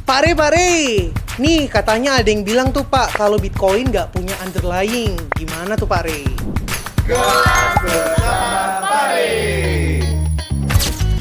Pak Re, nih katanya ada yang bilang tuh Pak, kalau Bitcoin nggak punya underlying. Gimana tuh Pak Re? Gas bersama Pare.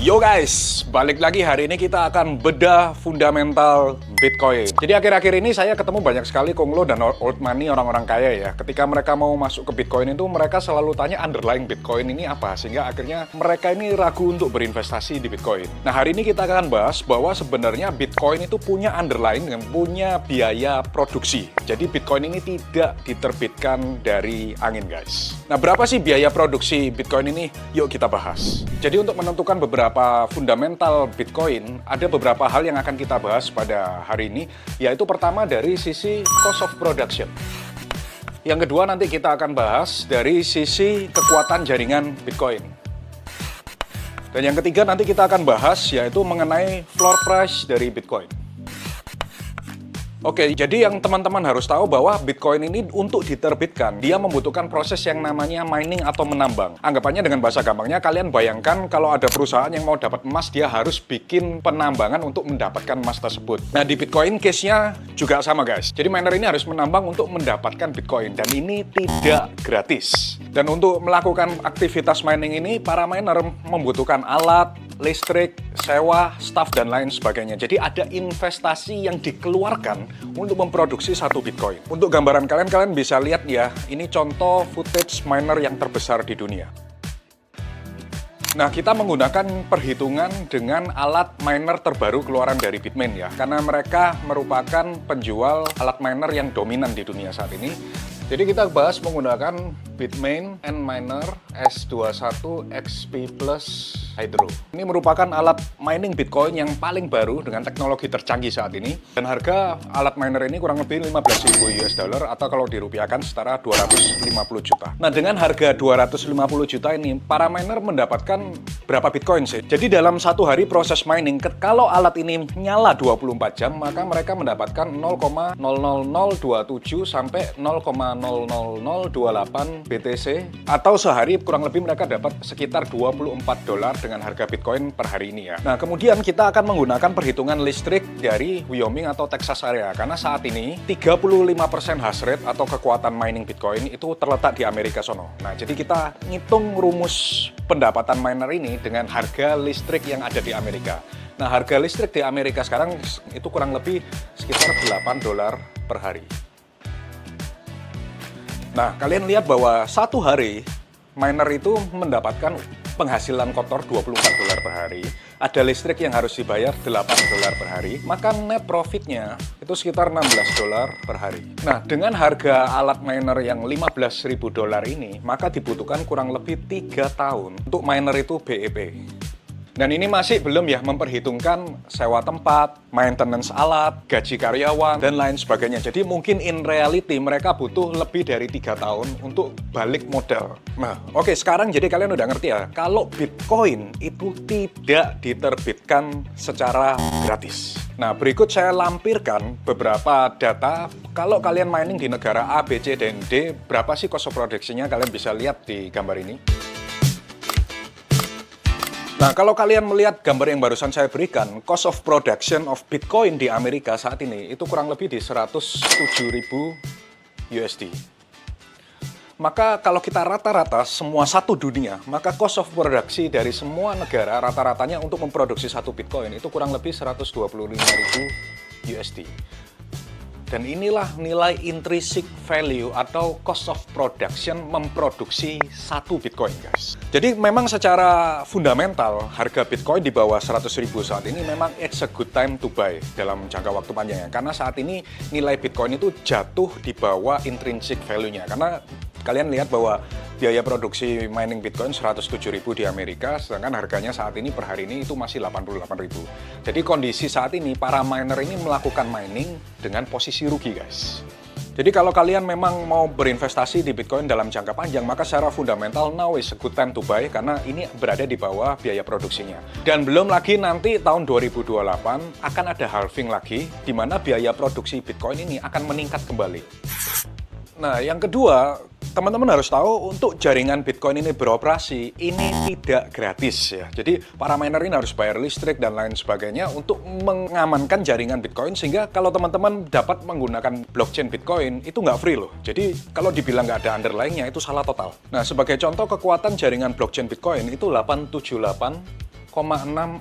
Yo guys, balik lagi hari ini kita akan bedah fundamental Bitcoin. Jadi akhir-akhir ini saya ketemu banyak sekali konglo dan old money orang-orang kaya ya. Ketika mereka mau masuk ke Bitcoin itu mereka selalu tanya underlying Bitcoin ini apa. Sehingga akhirnya mereka ini ragu untuk berinvestasi di Bitcoin. Nah hari ini kita akan bahas bahwa sebenarnya Bitcoin itu punya underlying dan punya biaya produksi. Jadi Bitcoin ini tidak diterbitkan dari angin guys. Nah berapa sih biaya produksi Bitcoin ini? Yuk kita bahas. Jadi untuk menentukan beberapa fundamental Bitcoin, ada beberapa hal yang akan kita bahas pada hari ini, yaitu pertama dari sisi cost of production. Yang kedua nanti kita akan bahas dari sisi kekuatan jaringan Bitcoin. Dan yang ketiga nanti kita akan bahas yaitu mengenai floor price dari Bitcoin. Oke, jadi yang teman-teman harus tahu bahwa Bitcoin ini untuk diterbitkan, dia membutuhkan proses yang namanya mining atau menambang. Anggapannya dengan bahasa gampangnya, kalian bayangkan kalau ada perusahaan yang mau dapat emas, dia harus bikin penambangan untuk mendapatkan emas tersebut. Nah, di Bitcoin case-nya juga sama guys. Jadi miner ini harus menambang untuk mendapatkan Bitcoin, dan ini tidak gratis. Dan untuk melakukan aktivitas mining ini, para miner membutuhkan alat, listrik, sewa, staff, dan lain sebagainya. Jadi ada investasi yang dikeluarkan untuk memproduksi satu Bitcoin. Untuk gambaran kalian bisa lihat ya, ini contoh footage miner yang terbesar di dunia. Nah, kita menggunakan perhitungan dengan alat miner terbaru keluaran dari Bitmain ya, karena mereka merupakan penjual alat miner yang dominan di dunia saat ini. Jadi kita bahas menggunakan Bitmain Antminer S21 XP Plus Hydro. Ini merupakan alat mining Bitcoin yang paling baru dengan teknologi tercanggih saat ini. Dan harga alat miner ini kurang lebih 15.000 US dollar atau kalau dirupiahkan setara 250 juta. Nah dengan harga 250 juta ini, para miner mendapatkan berapa Bitcoin sih? Jadi dalam satu hari proses mining, kalau alat ini nyala 24 jam, maka mereka mendapatkan 0,00027 sampai 0,00028 BTC, atau sehari kurang lebih mereka dapat sekitar 24 dolar dengan harga Bitcoin per hari ini ya. Nah kemudian kita akan menggunakan perhitungan listrik dari Wyoming atau Texas area, karena saat ini 35% hash rate atau kekuatan mining Bitcoin itu terletak di Amerika sono. Nah jadi kita ngitung rumus pendapatan miner ini dengan harga listrik yang ada di Amerika. Nah harga listrik di Amerika sekarang itu kurang lebih sekitar 8 dolar per hari. Nah, kalian lihat bahwa satu hari miner itu mendapatkan penghasilan kotor 24 dolar per hari. Ada listrik yang harus dibayar 8 dolar per hari. Maka net profitnya itu sekitar 16 dolar per hari. Nah, dengan harga alat miner yang 15.000 dolar ini, maka dibutuhkan kurang lebih 3 tahun untuk miner itu BEP. Dan ini masih belum ya memperhitungkan sewa tempat, maintenance alat, gaji karyawan, dan lain sebagainya. Jadi mungkin in reality mereka butuh lebih dari 3 tahun untuk balik modal. Nah, oke, sekarang jadi kalian udah ngerti ya, kalau Bitcoin itu tidak diterbitkan secara gratis. Nah, berikut saya lampirkan beberapa data. Kalau kalian mining di negara A, B, C, dan D, berapa sih cost of production-nya? Kalian bisa lihat di gambar ini. Nah, kalau kalian melihat gambar yang barusan saya berikan, cost of production of Bitcoin di Amerika saat ini itu kurang lebih di 107.000 USD. Maka kalau kita rata-rata semua satu dunia, maka cost of produksi dari semua negara rata-ratanya untuk memproduksi satu Bitcoin itu kurang lebih 125.000 USD. Dan inilah nilai intrinsic value atau cost of production memproduksi satu Bitcoin, guys. Jadi memang secara fundamental harga Bitcoin di bawah 100.000 saat ini memang it's a good time to buy dalam jangka waktu panjang ya. Karena saat ini nilai Bitcoin itu jatuh di bawah intrinsic value-nya. Karena kalian lihat bahwa biaya produksi mining Bitcoin 107.000 di Amerika, sedangkan harganya saat ini per hari ini itu masih 88.000. Jadi kondisi saat ini para miner ini melakukan mining dengan posisi rugi, guys. Jadi kalau kalian memang mau berinvestasi di Bitcoin dalam jangka panjang, maka secara fundamental now is a good time to buy karena ini berada di bawah biaya produksinya. Dan belum lagi nanti tahun 2028 akan ada halving lagi, di mana biaya produksi Bitcoin ini akan meningkat kembali. Nah, yang kedua, teman-teman harus tahu untuk jaringan Bitcoin ini beroperasi, ini tidak gratis ya. Jadi para miner ini harus bayar listrik dan lain sebagainya untuk mengamankan jaringan Bitcoin, sehingga kalau teman-teman dapat menggunakan blockchain Bitcoin itu nggak free loh. Jadi kalau dibilang nggak ada underlying-nya itu salah total. Nah, sebagai contoh kekuatan jaringan blockchain Bitcoin itu 878,6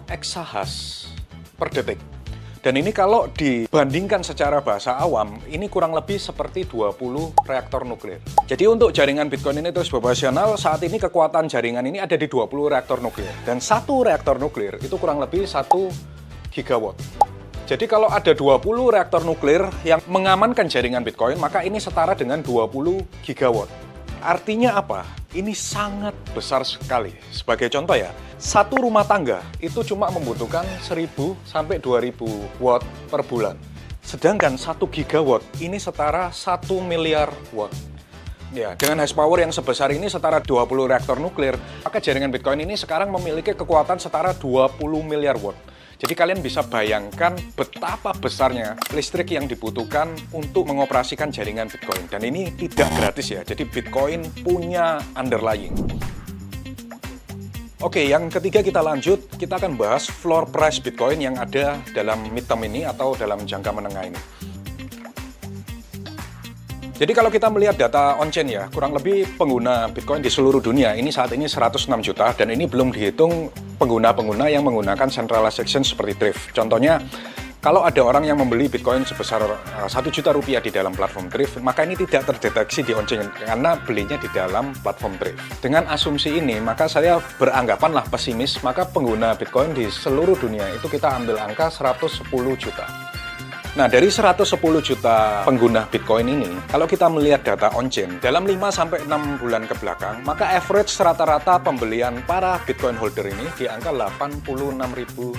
exahash per detik. Dan ini kalau dibandingkan secara bahasa awam, ini kurang lebih seperti 20 reaktor nuklir. Jadi untuk jaringan Bitcoin ini terus proporsional, saat ini kekuatan jaringan ini ada di 20 reaktor nuklir. Dan satu reaktor nuklir itu kurang lebih 1 gigawatt. Jadi kalau ada 20 reaktor nuklir yang mengamankan jaringan Bitcoin, maka ini setara dengan 20 gigawatt. Artinya apa? Ini sangat besar sekali. Sebagai contoh ya, satu rumah tangga itu cuma membutuhkan 1000 sampai 2000 watt per bulan. Sedangkan 1 gigawatt ini setara 1 miliar watt. Ya, dengan hash power yang sebesar ini setara 20 reaktor nuklir, maka jaringan Bitcoin ini sekarang memiliki kekuatan setara 20 miliar watt. Jadi kalian bisa bayangkan betapa besarnya listrik yang dibutuhkan untuk mengoperasikan jaringan Bitcoin. Dan ini tidak gratis ya, jadi Bitcoin punya underlying. Oke, yang ketiga kita lanjut, kita akan bahas floor price Bitcoin yang ada dalam midterm ini atau dalam jangka menengah ini. Jadi kalau kita melihat data on-chain ya, kurang lebih pengguna Bitcoin di seluruh dunia ini saat ini 106 juta, dan ini belum dihitung pengguna-pengguna yang menggunakan centralized exchange seperti Thrift. Contohnya, kalau ada orang yang membeli Bitcoin sebesar 1 juta rupiah di dalam platform Thrift, maka ini tidak terdeteksi di on-chain karena belinya di dalam platform Thrift. Dengan asumsi ini, maka saya beranggapanlah pesimis, maka pengguna Bitcoin di seluruh dunia itu kita ambil angka 110 juta. Nah, dari 110 juta pengguna Bitcoin ini, kalau kita melihat data on-chain, dalam 5-6 bulan ke belakang, maka average rata-rata pembelian para Bitcoin holder ini di angka 86.000.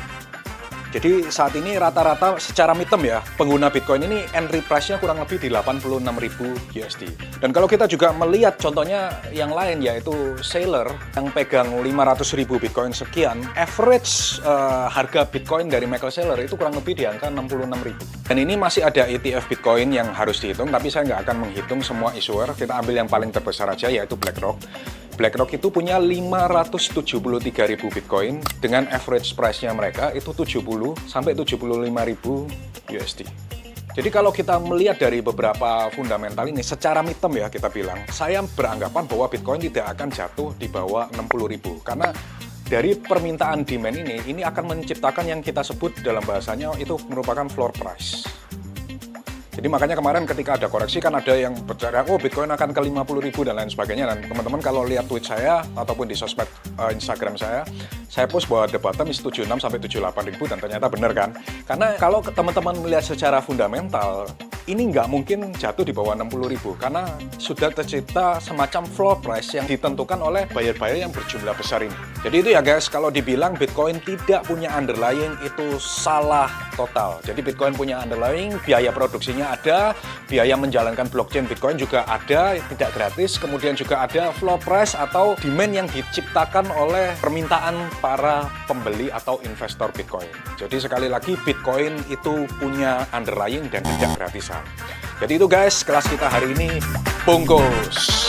Jadi saat ini rata-rata secara midterm ya, pengguna Bitcoin ini entry price-nya kurang lebih di 86.000 USD. Dan kalau kita juga melihat contohnya yang lain, yaitu Sailor yang pegang 500.000 Bitcoin sekian, average harga Bitcoin dari Michael Saylor itu kurang lebih di angka 66.000. Dan ini masih ada ETF Bitcoin yang harus dihitung, tapi saya nggak akan menghitung semua issuer. Kita ambil yang paling terbesar aja, yaitu BlackRock. BlackRock itu punya 573.000 Bitcoin dengan average price-nya mereka itu 70 sampai 75.000 USD. Jadi kalau kita melihat dari beberapa fundamental ini secara midterm ya kita bilang, saya beranggapan bahwa Bitcoin tidak akan jatuh di bawah 60.000 karena dari permintaan demand ini akan menciptakan yang kita sebut dalam bahasanya itu merupakan floor price. Jadi makanya kemarin ketika ada koreksi kan ada yang bercakap, oh Bitcoin akan ke 50.000 dan lain sebagainya. Dan teman-teman kalau lihat tweet saya ataupun di sosmed Instagram saya post bahwa the bottom is 76 sampai 78.000 dan ternyata benar kan. Karena kalau teman-teman melihat secara fundamental, ini nggak mungkin jatuh di bawah 60.000 karena sudah tercipta semacam floor price yang ditentukan oleh buyer-buyer yang berjumlah besar ini. Jadi itu ya guys, kalau dibilang Bitcoin tidak punya underlying itu salah total. Jadi Bitcoin punya underlying, biaya produksinya ada, biaya menjalankan blockchain Bitcoin juga ada, tidak gratis, kemudian juga ada floor price atau demand yang diciptakan oleh permintaan para pembeli atau investor Bitcoin. Jadi sekali lagi Bitcoin itu punya underlying dan tidak gratisan. Jadi itu guys, kelas kita hari ini bungkus.